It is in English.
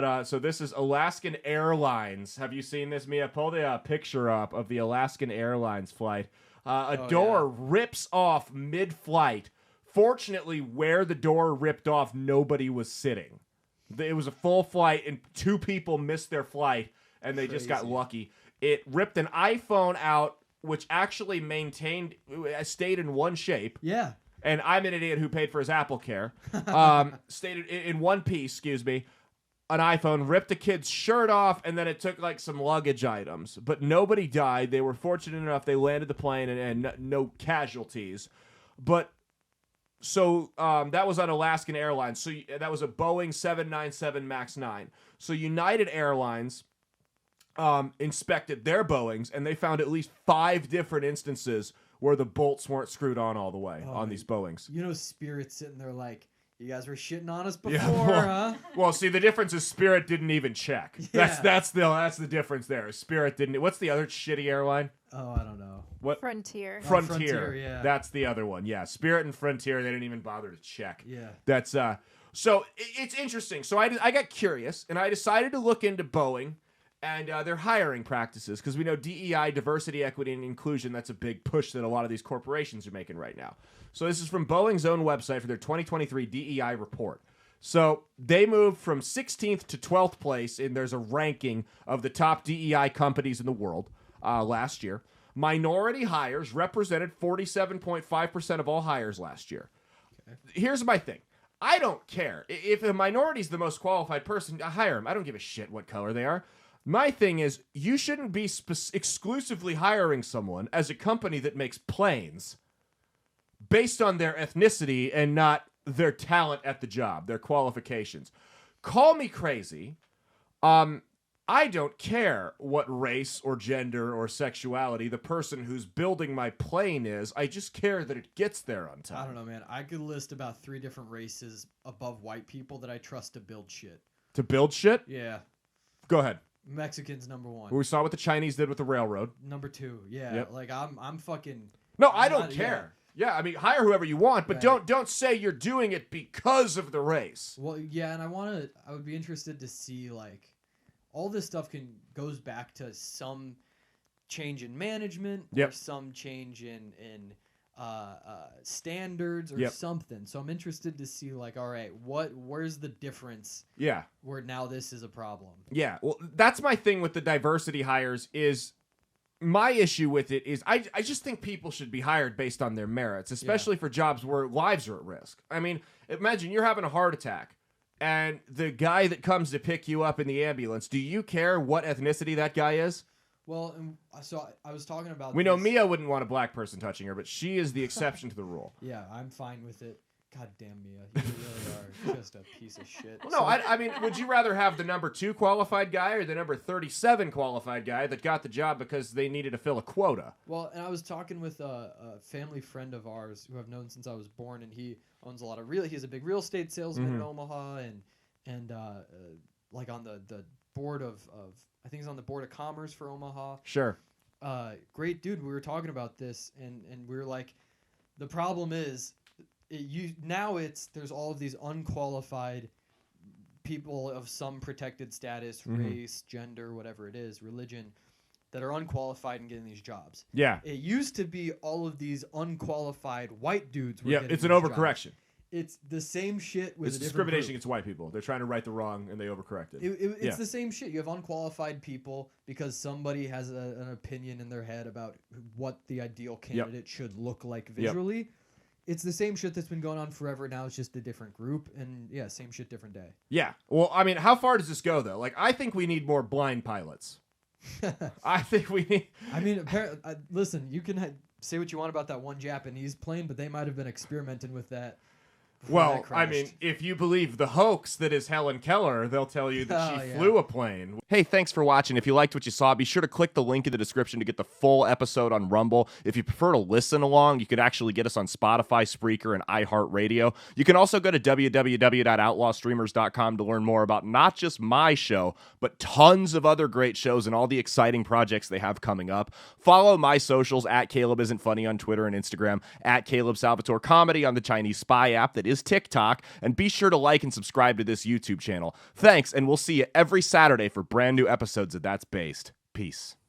But so this is Alaskan Airlines. Have you seen this, Mia? Pull the picture up of the Alaskan Airlines flight. A door rips off mid-flight. Fortunately, where the door ripped off, nobody was sitting. It was a full flight, and 2 people missed their flight, and they just got lucky. It ripped an iPhone out, which actually stayed in one shape. Yeah. And I'm an idiot who paid for his Apple Care. Stayed in one piece, an iPhone, ripped a kid's shirt off, and then it took like some luggage items. But nobody died. They were fortunate enough they landed the plane and no casualties. But so that was on Alaskan Airlines. So that was a Boeing 797 MAX 9. So United Airlines inspected their Boeings, and they found at least 5 different instances where the bolts weren't screwed on all the way on these Boeings. You know, Spirit's sitting there like, you guys were shitting on us before, huh? Well, see, the difference is Spirit didn't even check. Yeah. That's the difference there. Spirit didn't. What's the other shitty airline? Oh, I don't know. What? Frontier. Frontier. Yeah. That's the other one. Yeah, Spirit and Frontier. They didn't even bother to check. Yeah. That's So it's interesting. So I got curious and I decided to look into Boeing and their hiring practices, because we know DEI, diversity, equity, and inclusion, that's a big push that a lot of these corporations are making right now. So this is from Boeing's own website for their 2023 DEI report. So they moved from 16th to 12th place, and there's a ranking of the top DEI companies in the world last year. Minority hires represented 47.5% of all hires last year. Okay. Here's my thing. I don't care. If a minority is the most qualified person, I hire them. I don't give a shit what color they are. My thing is, you shouldn't be exclusively hiring someone as a company that makes planes based on their ethnicity and not their talent at the job, their qualifications. Call me crazy. I don't care what race or gender or sexuality the person who's building my plane is. I just care that it gets there on time. I don't know, man. I could list about 3 different races above white people that I trust to build shit. To build shit? Yeah. Go ahead. Mexicans, number 1. We saw what the Chinese did with the railroad. Number 2, yeah. Yep. Like I'm fucking. No, I don't care. Yeah, I mean, hire whoever you want, but don't say you're doing it because of the race. Well, yeah, and I would be interested to see, like, all this stuff goes back to some change in management or some change in standards or something. So I'm interested to see, like, all right, where's the difference? Yeah. Where now this is a problem. Yeah. Well, that's my thing with the diversity hires is my issue with it is I just think people should be hired based on their merits, especially for jobs where lives are at risk. I mean, imagine you're having a heart attack and the guy that comes to pick you up in the ambulance, do you care what ethnicity that guy is? Well, so I was talking about We know Mia wouldn't want a black person touching her, but she is the exception to the rule. Yeah, I'm fine with it. God damn, Mia. You really are just a piece of shit. Well, no, I mean, would you rather have the number 2 qualified guy or the number 37 qualified guy that got the job because they needed to fill a quota? Well, and I was talking with a family friend of ours who I've known since I was born, and he owns a lot of he's a big real estate salesman in Omaha, and like on the board of I think he's on the board of commerce for Omaha. Sure. Great dude. We were talking about this, and we were like, the problem is, there's all of these unqualified people of some protected status, race, gender, whatever it is, religion, that are unqualified in getting these jobs. Yeah. It used to be all of these unqualified white dudes. It's an overcorrection. Jobs. It's the same shit with it's discrimination against white people. They're trying to right the wrong, and they overcorrected. It's the same shit. You have unqualified people because somebody has an opinion in their head about what the ideal candidate should look like visually. Yep. It's the same shit that's been going on forever. Now it's just a different group, and same shit, different day. Yeah. Well, I mean, how far does this go, though? Like, I think we need more blind pilots. I think we need... I mean, listen, you can say what you want about that one Japanese plane, but they might have been experimenting with that. Well, I mean, if you believe the hoax that is Helen Keller, they'll tell you that she flew a plane. Hey, thanks for watching. If you liked what you saw, be sure to click the link in the description to get the full episode on Rumble. If you prefer to listen along, you could actually get us on Spotify, Spreaker, and iHeartRadio. You can also go to www.outlawstreamers.com to learn more about not just my show, but tons of other great shows and all the exciting projects they have coming up. Follow my socials at Caleb Isn't Funny on Twitter and Instagram, at Caleb Salvatore Comedy on the Chinese Spy app that is TikTok, and be sure to like and subscribe to this YouTube channel. Thanks, and we'll see you every Saturday for brand new episodes of That's Based. Peace.